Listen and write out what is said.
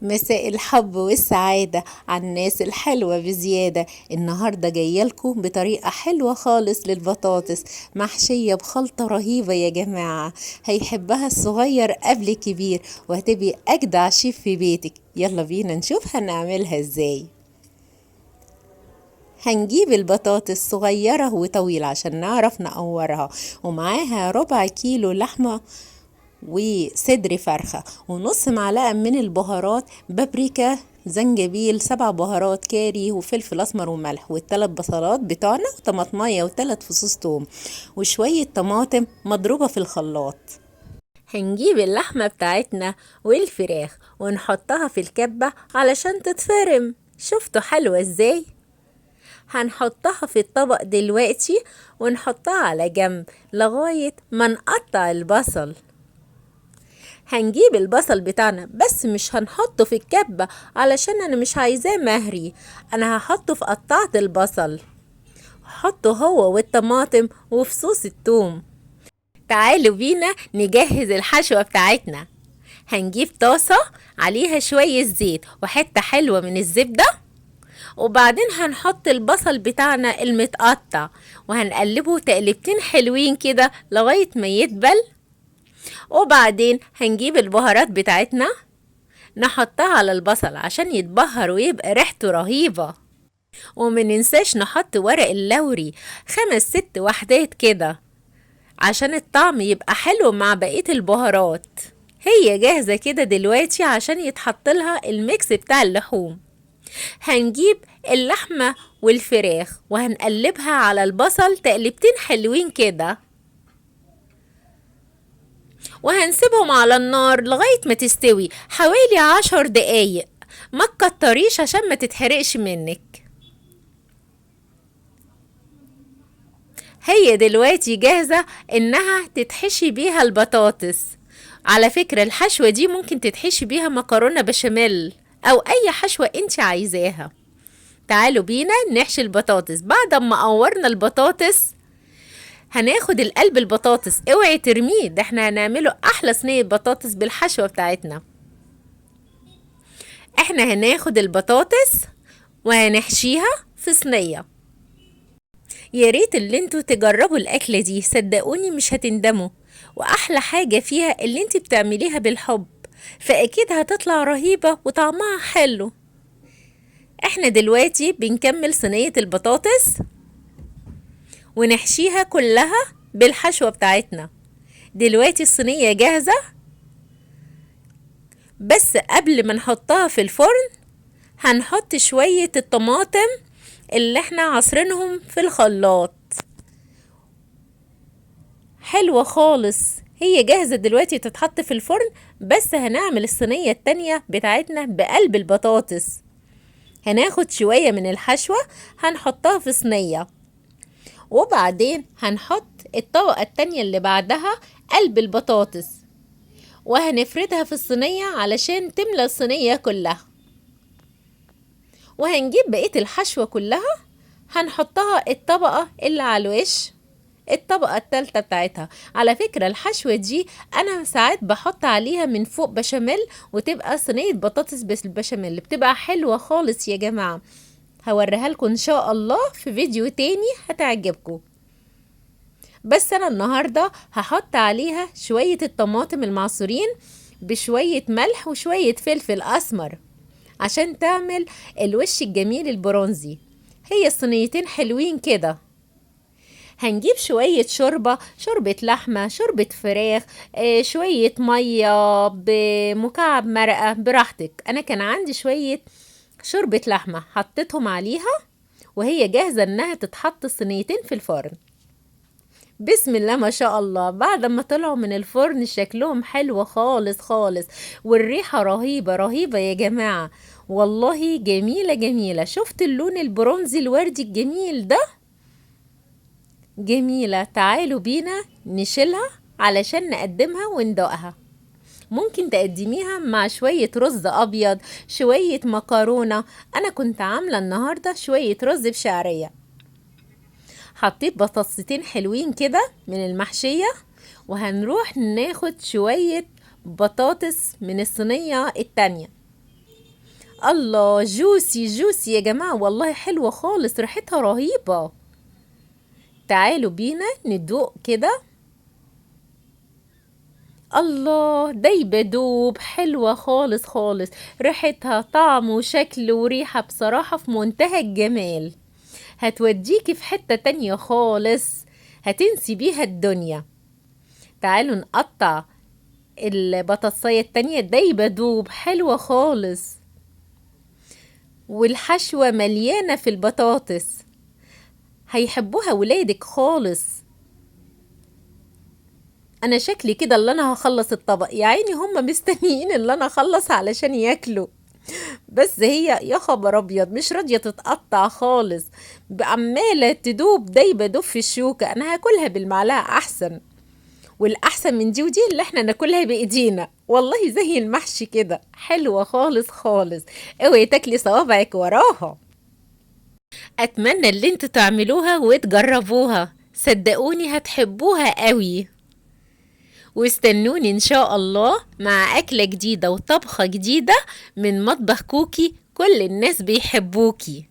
مساء الحب والسعادة على الناس الحلوة بزيادة. النهاردة جايلكم بطريقة حلوة خالص للبطاطس، محشية بخلطة رهيبة يا جماعة. هيحبها الصغير قبل الكبير، وهتبقي أجدع شيف في بيتك. يلا بينا نشوف هنعملها ازاي. هنجيب البطاطس صغيرة وطويلة عشان نعرف نقورها، ومعاها ربع كيلو لحمة وصدر فرخة، ونص معلقة من البهارات، بابريكا، زنجبيل، 7 بهارات كاري، وفلفل اسمر وملح، وال3 بصلات بتوعنا، وطماطمية و3 فصوص توم، وشوية طماطم مضروبة في الخلاط. هنجيب اللحمة بتاعتنا والفراخ ونحطها في الكبة علشان تتفرم. شفتوا حلوة ازاي؟ هنحطها في الطبق دلوقتي ونحطها على جنب لغاية ما نقطع البصل. هنجيب البصل بتاعنا بس مش هنحطه في الكبة علشان انا مش عايزاه مهري، انا هحطه في قطعة البصل. حطه هو والطماطم وفصوص الثوم. تعالوا بينا نجهز الحشوة بتاعتنا. هنجيب طاسة عليها شوية زيت وحتة حلوة من الزبدة، وبعدين هنحط البصل بتاعنا المتقطع وهنقلبه تقلبتين حلوين كده لغاية ما يدبل. وبعدين هنجيب البهارات بتاعتنا نحطها على البصل عشان يتبهر ويبقى ريحته رهيبة. ومننساش نحط ورق اللوري 5-6 وحدات كده عشان الطعم يبقى حلو مع بقية البهارات. هي جاهزة كده دلوقتي عشان يتحط لها الميكس بتاع اللحوم. هنجيب اللحمة والفراخ وهنقلبها على البصل تقلبتين حلوين كده، وهنسيبهم على النار لغاية ما تستوي حوالي 10 دقايق. ما تكتريش عشان ما تتحرقش منك. هي دلوقتي جاهزة انها تتحشي بيها البطاطس. على فكرة الحشوة دي ممكن تتحشي بيها مكرونة بشاميل او اي حشوة انت عايزاها. تعالوا بينا نحشي البطاطس. بعد ما قورنا البطاطس هناخد القلب البطاطس، اوعي ترميه، ده احنا هنعمله احلى صينية بطاطس بالحشوة بتاعتنا. احنا هناخد البطاطس وهنحشيها في صينية. يا ريت اللي انتوا تجربوا الاكلة دي، صدقوني مش هتندموا، واحلى حاجة فيها اللي انت بتعمليها بالحب، فاكيد هتطلع رهيبة وطعمها حلو. احنا دلوقتي بنكمل صينية البطاطس ونحشيها كلها بالحشوة بتاعتنا. دلوقتي الصينية جاهزة، بس قبل ما نحطها في الفرن هنحط شوية الطماطم اللي احنا عصرينهم في الخلاط. حلوة خالص، هي جاهزة دلوقتي تتحط في الفرن، بس هنعمل الصينية التانية بتاعتنا بقلب البطاطس. هناخد شوية من الحشوة هنحطها في صينية، وبعدين هنحط الطبقة التانية اللي بعدها قلب البطاطس، وهنفردها في الصينية علشان تملى الصينية كلها. وهنجيب بقية الحشوة كلها هنحطها الطبقة اللي على الوش، الطبقة التالتة بتاعتها. على فكرة الحشوة دي انا ساعات بحط عليها من فوق بشاميل وتبقى صينية بطاطس بالبشاميل، بتبقى حلوة خالص يا جماعة. هوريها لكم ان شاء الله في فيديو تاني هتعجبكم. بس انا النهاردة هحط عليها شوية الطماطم المعصورين بشوية ملح وشوية فلفل اسمر عشان تعمل الوش الجميل البرونزي. هي الصينيتين حلوين كده. هنجيب شوية شوربة لحمة، شوربة فراخ، شوية مية بمكعب مرقة براحتك. انا كان عندي شوية شوربة لحمة حطيتهم عليها، وهي جاهزة انها تتحط الصينيتين في الفرن. بسم الله ما شاء الله، بعد ما طلعوا من الفرن شكلهم حلو خالص خالص، والريحة رهيبة رهيبة يا جماعة، والله جميلة جميلة. شفت اللون البرونزي الوردي الجميل ده؟ جميلة. تعالوا بينا نشيلها علشان نقدمها وندوقها. ممكن تقدميها مع شوية رز أبيض، شوية مكرونة. أنا كنت عاملة النهاردة شوية رز بشعرية. حطيت بطاطستين حلوين كده من المحشية، وهنروح ناخد شوية بطاطس من الصينية التانية. الله، جوسي جوسي يا جماعة، والله حلوة خالص، ريحتها رهيبة. تعالوا بينا ندوق كده. الله، دايبة دوب، حلوة خالص خالص، ريحتها طعم وشكل وريحة بصراحة في منتهى الجمال، هتوديكي في حتة تانية خالص، هتنسي بيها الدنيا. تعالوا نقطع البطاطسية التانية، دايبة دوب، حلوة خالص، والحشوة مليانة في البطاطس، هيحبوها ولادك خالص. انا شكلي كده اللي انا هخلص الطبق، يا عيني هم مستنيين اللي انا اخلص علشان ياكلوا، بس هي يا خبر ابيض مش راضيه تتقطع خالص، عماله تدوب دايبه دوب في الشوكه. انا هاكلها بالمعلقه احسن، والاحسن من دي ودي اللي احنا ناكلها بايدينا، والله زي المحشي كده، حلوه خالص خالص. اوعي تاكلي صوابعك وراها. اتمنى اللي انتوا تعملوها وتجربوها، صدقوني هتحبوها قوي. واستنوني إن شاء الله مع أكلة جديدة وطبخة جديدة من مطبخ كوكي، كل الناس بيحبوكي.